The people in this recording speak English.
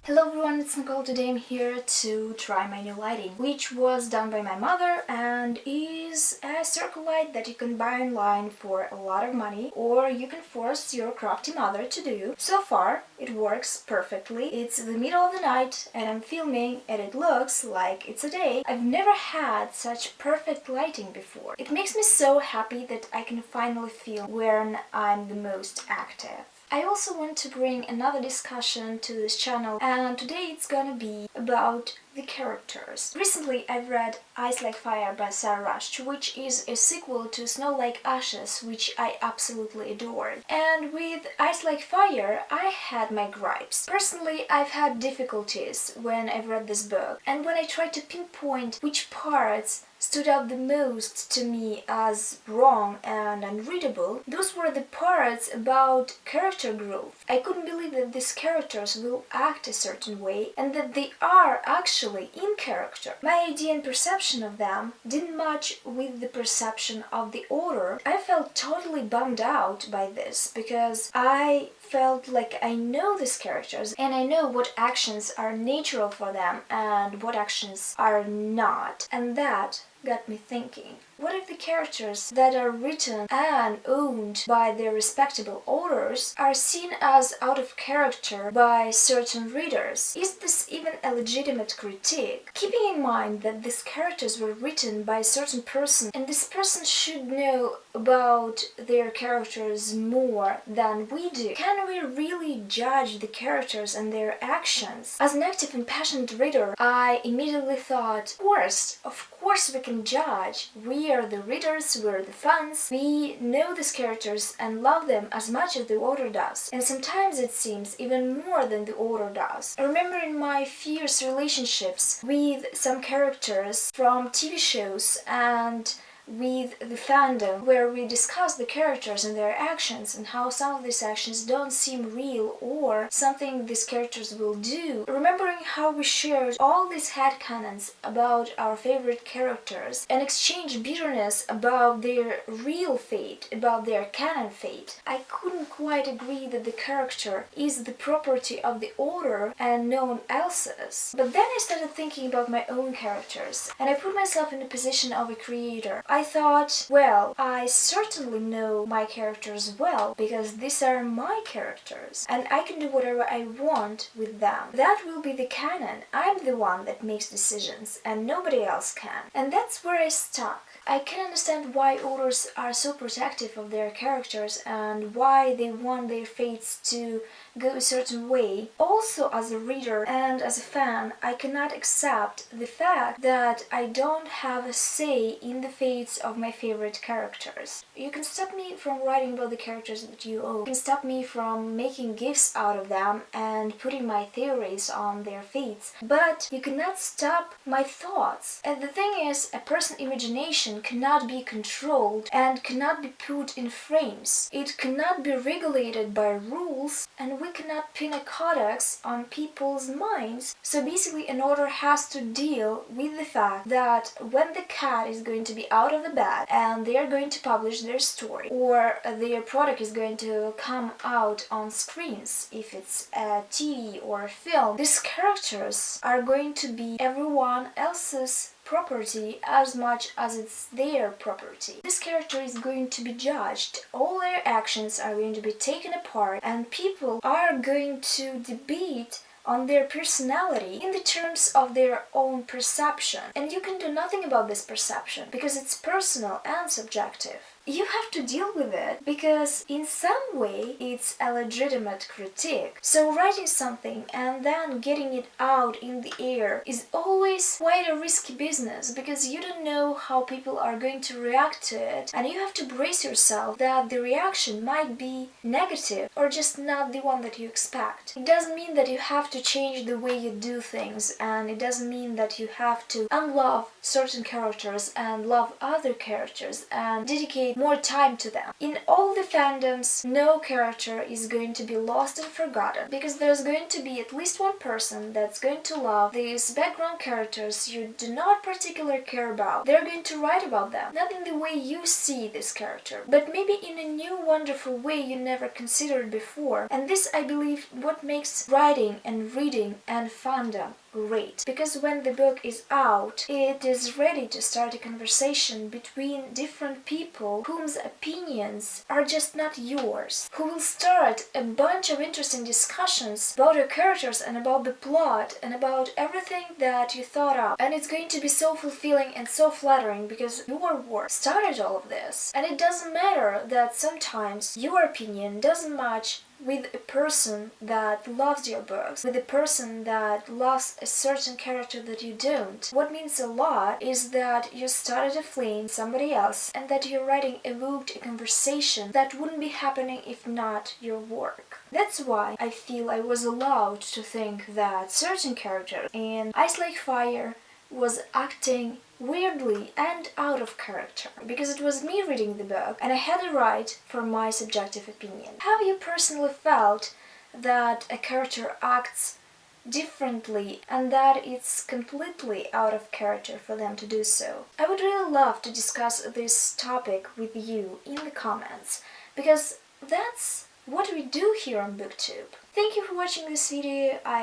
Hello everyone, it's Nicole. Today I'm here to try my new lighting, which was done by my mother and is a circle light that you can buy online for a lot of money, or you can force your crafty mother to do. So far, it works perfectly. It's the middle of the night and I'm filming and it looks like it's a day. I've never had such perfect lighting before. It makes me so happy that I can finally film when I'm the most active. I also want to bring another discussion to this channel, and today it's gonna be about the characters. Recently I've read Ice Like Fire by Sarah Rush, which is a sequel to Snow Like Ashes, which I absolutely adored. And with Ice Like Fire I had my gripes. Personally, I've had difficulties when I've read this book, and when I tried to pinpoint which parts stood out the most to me as wrong and unreadable, those were the parts about character growth. I couldn't believe that these characters will act a certain way and that they are actually in character. My idea and perception of them didn't match with the perception of the author. I felt totally bummed out by this because I felt like I know these characters and I know what actions are natural for them and what actions are not, and that got me thinking. What if the characters that are written and owned by their respectable authors are seen as out of character by certain readers? Is this even a legitimate critique? Keeping in mind that these characters were written by a certain person and this person should know about their characters more than we do, can we really judge the characters and their actions? As an active and passionate reader, I immediately thought, of course we can judge. We are the readers, we're the fans, we know these characters and love them as much as the author does, and sometimes it seems even more than the author does. I remember in my fierce relationships with some characters from TV shows and with the fandom, where we discuss the characters and their actions and how some of these actions don't seem real or something these characters will do. Remembering how we shared all these headcanons about our favorite characters and exchanged bitterness about their real fate, about their canon fate, I couldn't quite agree that the character is the property of the author and no one else's. But then I started thinking about my own characters and I put myself in the position of a creator. I thought, well, I certainly know my characters well because these are my characters and I can do whatever I want with them. That will be the canon. I'm the one that makes decisions and nobody else can. And that's where I stuck. I can understand why authors are so protective of their characters and why they want their fates to go a certain way. Also, as a reader and as a fan, I cannot accept the fact that I don't have a say in the fates of my favorite characters. You can stop me from writing about the characters that you own. You can stop me from making gifs out of them and putting my theories on their fates, but you cannot stop my thoughts. And the thing is, a person's imagination cannot be controlled and cannot be put in frames. It cannot be regulated by rules, and we cannot pin a codex on people's minds. So basically an author has to deal with the fact that when the cat is going to be out of the bag and they are going to publish their story, or their product is going to come out on screens, if it's a TV or a film, these characters are going to be everyone else's property as much as it's their property. This character is going to be judged, all their actions are going to be taken apart, and people are going to debate on their personality in the terms of their own perception. And you can do nothing about this perception because it's personal and subjective. You have to deal with it because in some way it's a legitimate critique. So writing something and then getting it out in the air is always quite a risky business because you don't know how people are going to react to it, and you have to brace yourself that the reaction might be negative or just not the one that you expect. It doesn't mean that you have to change the way you do things, and it doesn't mean that you have to unlove certain characters and love other characters and dedicate more time to them. In all the fandoms, no character is going to be lost and forgotten, because there's going to be at least one person that's going to love these background characters you do not particularly care about. They're going to write about them, not in the way you see this character, but maybe in a new wonderful way you never considered before. And this, I believe, what makes writing and reading and fandom great, because when the book is out, it is ready to start a conversation between different people whose opinions are just not yours, who will start a bunch of interesting discussions about your characters and about the plot and about everything that you thought of. And it's going to be so fulfilling and so flattering, because your work started all of this. And it doesn't matter that sometimes your opinion doesn't match with a person that loves your books, with a person that loves a certain character that you don't. What means a lot is that you started a flame with somebody else, and that your writing evoked a conversation that wouldn't be happening if not your work. That's why I feel I was allowed to think that certain characters in Ice Like Fire was acting weirdly and out of character, because it was me reading the book and I had a right for my subjective opinion. Have you personally felt that a character acts differently and that it's completely out of character for them to do so? I would really love to discuss this topic with you in the comments, because that's what we do here on BookTube. Thank you for watching this video. I